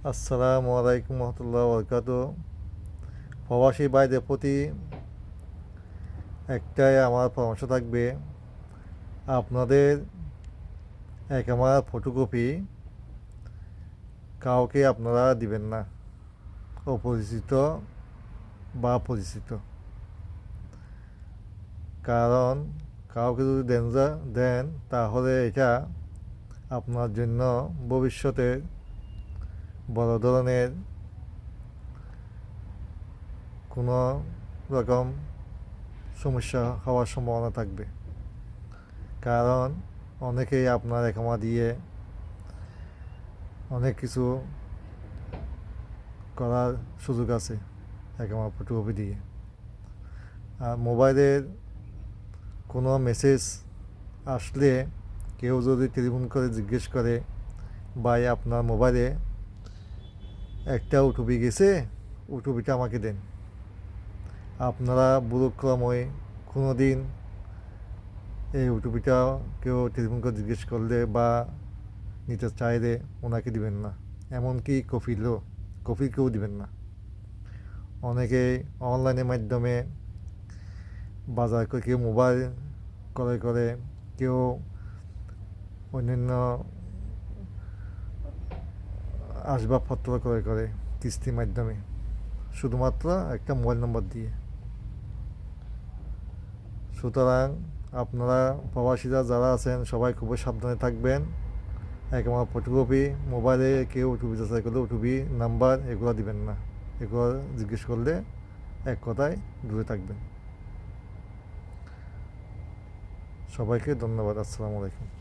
আসসালামু আলাইকুম রহমতুল্লাহ বরকাত। প্রবাসী ভাইদের প্রতি একটাই আমার পরামর্শ থাকবে, আপনাদের এক আমার ফটোকপি কাউকে আপনারা দিবেন না, অপরিচিত বা পরিচিত। কারণ কাউকে যদি দেন তাহলে এটা আপনার জন্য ভবিষ্যতে বড় ধরনের কোনো রকম সমস্যা হওয়ার সম্ভাবনা থাকবে। কারণ অনেকেই আপনার একামা দিয়ে অনেক কিছু করার সুযোগ আছে একামা ফটোকপি দিয়ে। আর মোবাইলের কোনো মেসেজ আসলে কেউ যদি টেলিফোন করে জিজ্ঞেস করে, ভাই আপনার মোবাইলে একটা ওটিপি গেছে, ওটিপিটা আমাকে দেন। আপনারা বুড়োক্রমে কোনো দিন এই ওটিপিটা কেউ টেলিফোন করে জিজ্ঞেস করলে বা নিতে চাইলে ওনাকে দিবেন না। এমনকি কফি কেউ দিবেন না। অনেকে অনলাইনের মাধ্যমে বাজার করে, কেউ মোবাইল ক্রয় করে, কেউ অন্যান্য আসবাবপত্র ক্রয় করে কিস্তির মাধ্যমে, শুধুমাত্র একটা মোবাইল নম্বর দিয়ে। সুতরাং আপনারা প্রবাসীরা যারা আছেন সবাই খুবই সাবধানে থাকবেন। আমার ফটোকপি মোবাইলে কেউ ওটিপি যাচাই করলে ওটিপি নাম্বার এগুলো দিবেন না। এগুলো জিজ্ঞেস করলে এক কথায় দূরে থাকবেন। সবাইকে ধন্যবাদ। আসসালামু আলাইকুম।